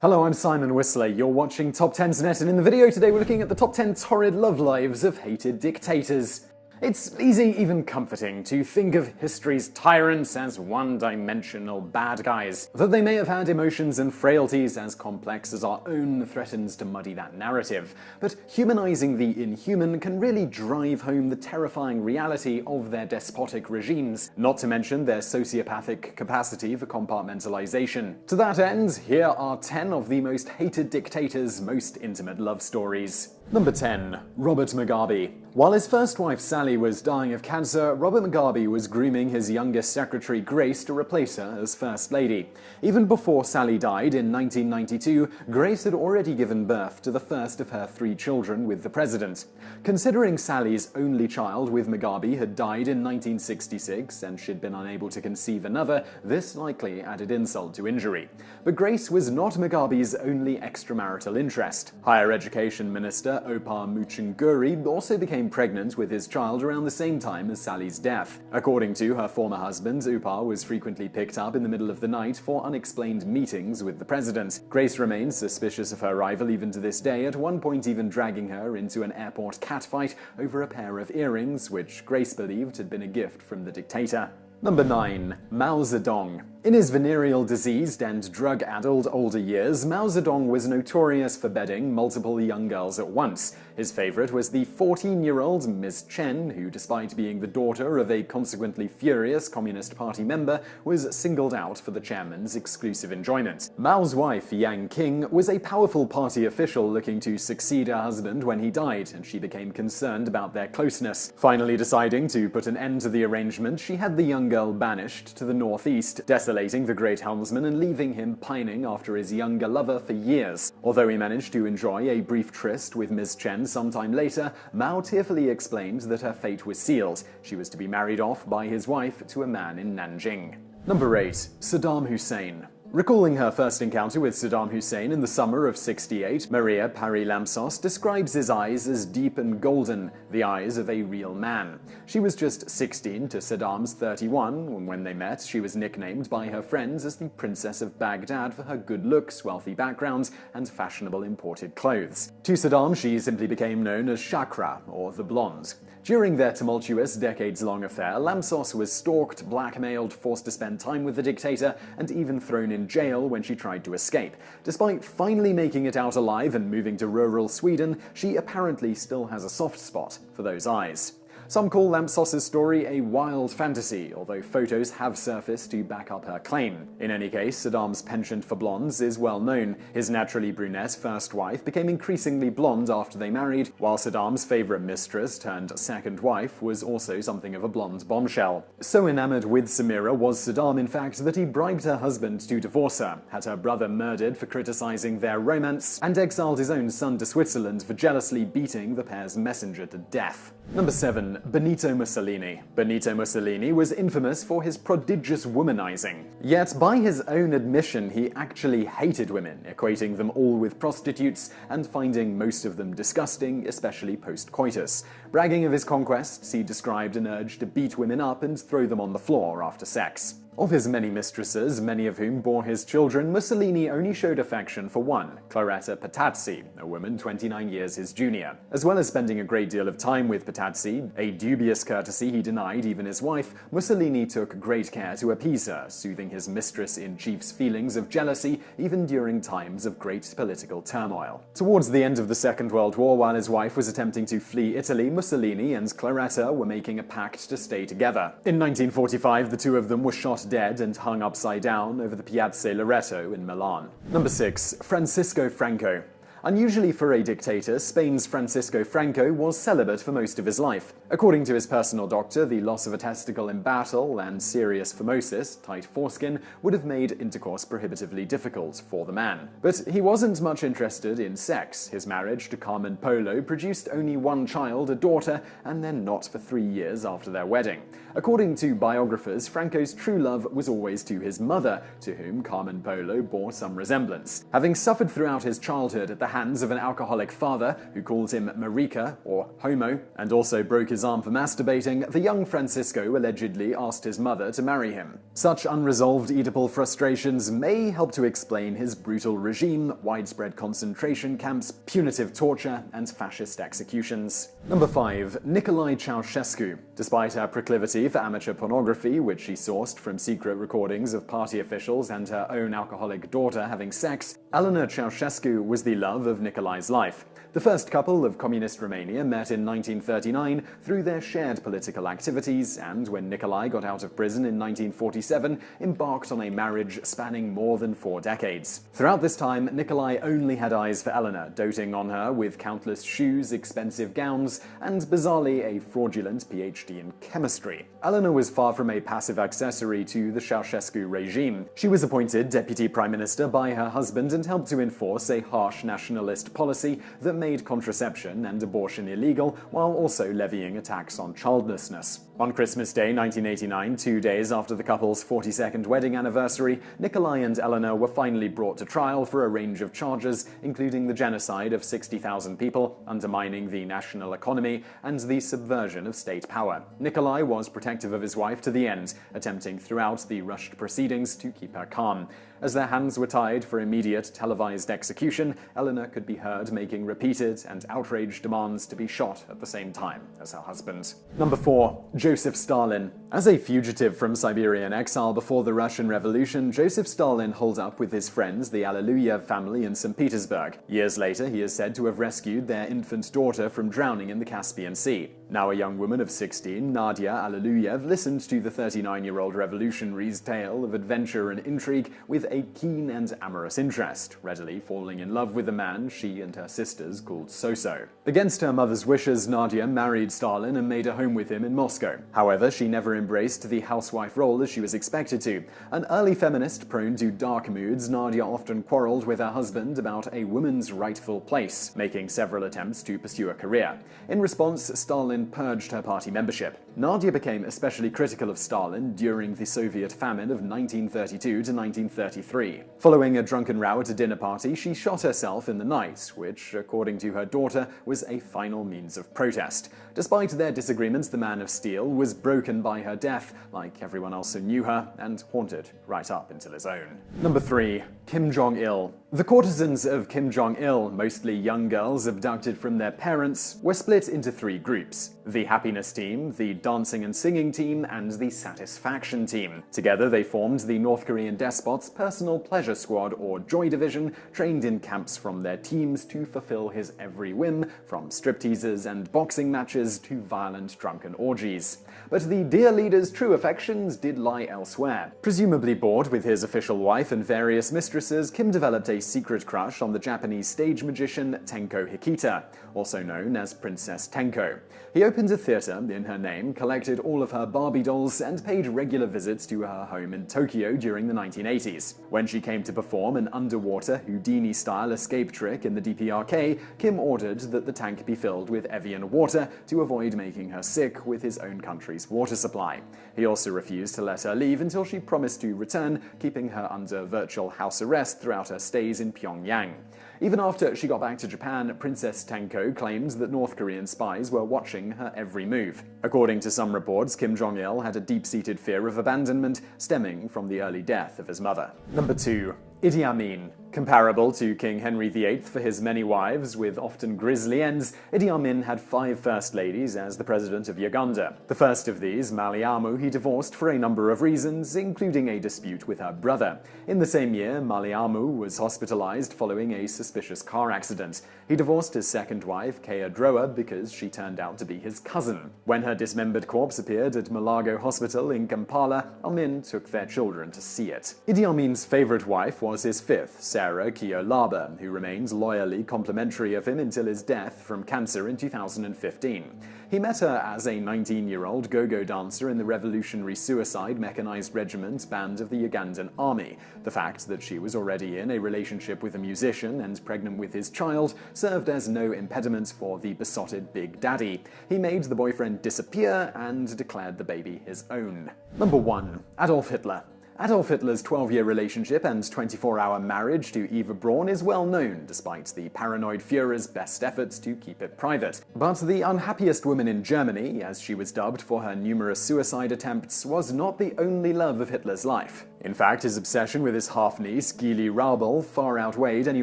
Hello, I'm Simon Whistler. You're watching Top 10's Net, and in the video today we're looking at the top 10 torrid love lives of hated dictators. It's easy, even comforting, to think of history's tyrants as one-dimensional bad guys. Though they may have had emotions and frailties as complex as our own threatens to muddy that narrative. But humanizing the inhuman can really drive home the terrifying reality of their despotic regimes, not to mention their sociopathic capacity for compartmentalization. To that end, here are 10 of the most hated dictators' most intimate love stories. Number 10. Robert Mugabe. While his first wife Sally was dying of cancer, Robert Mugabe was grooming his youngest secretary Grace to replace her as First Lady. Even before Sally died in 1992, Grace had already given birth to the first of her 3 children with the president. Considering Sally's only child with Mugabe had died in 1966 and she'd been unable to conceive another, this likely added insult to injury. But Grace was not Mugabe's only extramarital interest. Higher Education Minister Opa Muchunguri also became pregnant with his child around the same time as Sally's death. According to her former husband, Opa was frequently picked up in the middle of the night for unexplained meetings with the president. Grace remains suspicious of her rival even to this day, at one point even dragging her into an airport catfight over a pair of earrings, which Grace believed had been a gift from the dictator. Number 9. Mao Zedong. In his venereal diseased and drug-addled older years, Mao Zedong was notorious for bedding multiple young girls at once. His favorite was the 14-year-old Ms. Chen, who, despite being the daughter of a consequently furious Communist Party member, was singled out for the chairman's exclusive enjoyment. Mao's wife, Yang Qing, was a powerful party official looking to succeed her husband when he died, and she became concerned about their closeness. Finally deciding to put an end to the arrangement, she had the young girl banished to the northeast, desolating the great helmsman and leaving him pining after his younger lover for years. Although he managed to enjoy a brief tryst with Ms. Chen sometime later, Mao tearfully explained that her fate was sealed. She was to be married off by his wife to a man in Nanjing. Number 8. Saddam Hussein. Recalling her first encounter with Saddam Hussein in the summer of '68, Maria Parry-Lampsos describes his eyes as deep and golden, the eyes of a real man. She was just 16 to Saddam's 31, and when they met, she was nicknamed by her friends as the Princess of Baghdad for her good looks, wealthy background, and fashionable imported clothes. To Saddam, she simply became known as Shakra, or the Blonde. During their tumultuous, decades-long affair, Lampsos was stalked, blackmailed, forced to spend time with the dictator, and even thrown in jail when she tried to escape. Despite finally making it out alive and moving to rural Sweden, she apparently still has a soft spot for those eyes. Some call Lampsos' story a wild fantasy, although photos have surfaced to back up her claim. In any case, Saddam's penchant for blondes is well known. His naturally brunette first wife became increasingly blonde after they married, while Saddam's favorite mistress turned second wife was also something of a blonde bombshell. So enamored with Samira was Saddam, in fact, that he bribed her husband to divorce her, had her brother murdered for criticizing their romance, and exiled his own son to Switzerland for jealously beating the pair's messenger to death. Number 7. Benito Mussolini. Benito Mussolini was infamous for his prodigious womanizing. Yet, by his own admission, he actually hated women, equating them all with prostitutes and finding most of them disgusting, especially post-coitus. Bragging of his conquests, he described an urge to beat women up and throw them on the floor after sex. Of his many mistresses, many of whom bore his children, Mussolini only showed affection for one, Cloretta Petazzi, a woman 29 years his junior. As well as spending a great deal of time with Petazzi, a dubious courtesy he denied even his wife, Mussolini took great care to appease her, soothing his mistress-in-chief's feelings of jealousy even during times of great political turmoil. Towards the end of the Second World War, while his wife was attempting to flee Italy, Mussolini and Cloretta were making a pact to stay together. In 1945, the two of them were shot dead and hung upside down over the Piazza Loreto in Milan. Number 6. Francisco Franco. Unusually for a dictator, Spain's Francisco Franco was celibate for most of his life. According to his personal doctor, the loss of a testicle in battle and serious phimosis, tight foreskin, would have made intercourse prohibitively difficult for the man. But he wasn't much interested in sex. His marriage to Carmen Polo produced only one child, a daughter, and then not for 3 years after their wedding. According to biographers, Franco's true love was always to his mother, to whom Carmen Polo bore some resemblance. Having suffered throughout his childhood at the hands of an alcoholic father who called him marica, or homo, and also broke his his arm for masturbating, the young Francisco allegedly asked his mother to marry him. Such unresolved Oedipal frustrations may help to explain his brutal regime, widespread concentration camps, punitive torture, and fascist executions. Number 5. Nicolae Ceausescu. Despite her proclivity for amateur pornography, which she sourced from secret recordings of party officials and her own alcoholic daughter having sex, Elena Ceausescu was the love of Nicolae's life. The first couple of communist Romania met in 1939 through their shared political activities, and when Nicolae got out of prison in 1947, embarked on a marriage spanning more than 4 decades. Throughout this time, Nicolae only had eyes for Elena, doting on her with countless shoes, expensive gowns, and bizarrely a fraudulent PhD in chemistry. Elena was far from a passive accessory to the Ceausescu regime. She was appointed deputy prime minister by her husband and helped to enforce a harsh nationalist policy that made contraception and abortion illegal, while also levying a tax on childlessness. On Christmas Day 1989, 2 days after the couple's 42nd wedding anniversary, Nicolae and Elena were finally brought to trial for a range of charges, including the genocide of 60,000 people, undermining the national economy, and the subversion of state power. Nicolae was protective of his wife to the end, attempting throughout the rushed proceedings to keep her calm. As their hands were tied for immediate televised execution, Elena could be heard making repeated and outraged demands to be shot at the same time as her husband. Number 4. Joseph Stalin. As a fugitive from Siberian exile before the Russian Revolution, Joseph Stalin holed up with his friends, the Aleluyev family in St. Petersburg. Years later, he is said to have rescued their infant daughter from drowning in the Caspian Sea. Now a young woman of 16, Nadia Aleluyev listened to the 39-year-old revolutionary's tale of adventure and intrigue with a keen and amorous interest, readily falling in love with a man she and her sisters called Soso. Against her mother's wishes, Nadia married Stalin and made a home with him in Moscow. However, she never embraced the housewife role as she was expected to. An early feminist prone to dark moods, Nadia often quarreled with her husband about a woman's rightful place, making several attempts to pursue a career. In response, Stalin purged her party membership. Nadia became especially critical of Stalin during the Soviet famine of 1932 to 1933. Following a drunken row at a dinner party, she shot herself in the night, which, according to her daughter, was a final means of protest. Despite their disagreements, the Man of Steel was broken by her death, like everyone else who knew her, and haunted right up until his own. Number 3. Kim Jong-il. The courtesans of Kim Jong-il, mostly young girls abducted from their parents, were split into 3 groups: the happiness team, the dancing and singing team, and the satisfaction team. Together they formed the North Korean despot's personal pleasure squad, or Joy Division, trained in camps from their teams to fulfill his every whim, from stripteases and boxing matches to violent drunken orgies. But the dear leader's true affections did lie elsewhere. Presumably bored with his official wife and various mistresses, Kim developed a secret crush on the Japanese stage magician Tenko Hikita, also known as Princess Tenko. He opened a theater in her name, collected all of her Barbie dolls, and paid regular visits to her home in Tokyo during the 1980s. When she came to perform an underwater Houdini-style escape trick in the DPRK, Kim ordered that the tank be filled with Evian water to avoid making her sick with his own country's water supply. He also refused to let her leave until she promised to return, keeping her under virtual house arrest throughout her stays in Pyongyang. Even after she got back to Japan, Princess Tenko claimed that North Korean spies were watching her every move. According to some reports, Kim Jong-il had a deep-seated fear of abandonment stemming from the early death of his mother. Number 2. Idi Amin. Comparable to King Henry VIII for his many wives, with often grisly ends, Idi Amin had 5 first ladies as the president of Uganda. The first of these, Mariamu, he divorced for a number of reasons, including a dispute with her brother. In the same year, Mariamu was hospitalized following a suspicious car accident. He divorced his second wife, Kea Droa, because she turned out to be his cousin. When her dismembered corpse appeared at Malago Hospital in Kampala, Amin took their children to see it. Idi Amin's favorite wife was his 5th, Sarah Kiolaba, who remained loyally complimentary of him until his death from cancer in 2015. He met her as a 19-year-old go-go dancer in the Revolutionary Suicide Mechanized Regiment band of the Ugandan Army. The fact that she was already in a relationship with a musician and pregnant with his child served as no impediment for the besotted Big Daddy. He made the boyfriend disappear and declared the baby his own. Number 1. Adolf Hitler. Adolf Hitler's 12-year relationship and 24-hour marriage to Eva Braun is well known, despite the paranoid Führer's best efforts to keep it private. But the unhappiest woman in Germany, as she was dubbed for her numerous suicide attempts, was not the only love of Hitler's life. In fact, his obsession with his half-niece, Gysi Raubal, far outweighed any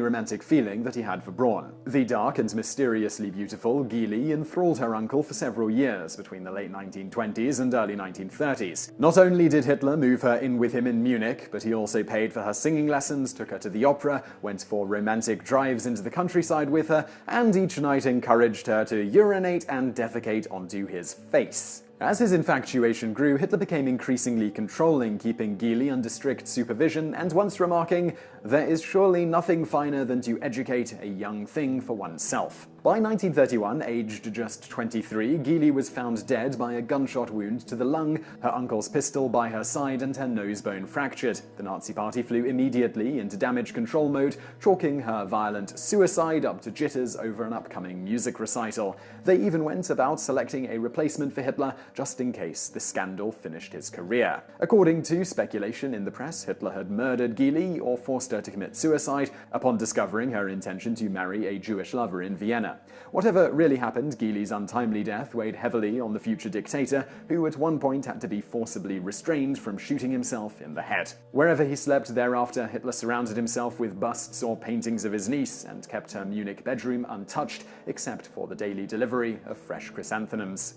romantic feeling that he had for Braun. The dark and mysteriously beautiful Gysi enthralled her uncle for several years between the late 1920s and early 1930s. Not only did Hitler move her in with him in Munich, but he also paid for her singing lessons, took her to the opera, went for romantic drives into the countryside with her, and each night encouraged her to urinate and defecate onto his face. As his infatuation grew, Hitler became increasingly controlling, keeping Gysi under strict supervision, and once remarking, "There is surely nothing finer than to educate a young thing for oneself." By 1931, aged just 23, Gysi was found dead by a gunshot wound to the lung, her uncle's pistol by her side, and her nose bone fractured. The Nazi Party flew immediately into damage control mode, chalking her violent suicide up to jitters over an upcoming music recital. They even went about selecting a replacement for Hitler, just in case the scandal finished his career. According to speculation in the press, Hitler had murdered Gysi or forced her to commit suicide upon discovering her intention to marry a Jewish lover in Vienna. Whatever really happened, Gysi's untimely death weighed heavily on the future dictator, who at one point had to be forcibly restrained from shooting himself in the head. Wherever he slept thereafter, Hitler surrounded himself with busts or paintings of his niece and kept her Munich bedroom untouched, except for the daily delivery of fresh chrysanthemums.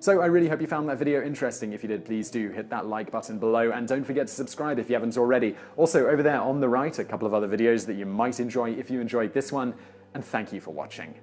So I really hope you found that video interesting. If you did, please do hit that like button below, and don't forget to subscribe if you haven't already. Also, over there on the right, a couple of other videos that you might enjoy if you enjoyed this one, and thank you for watching.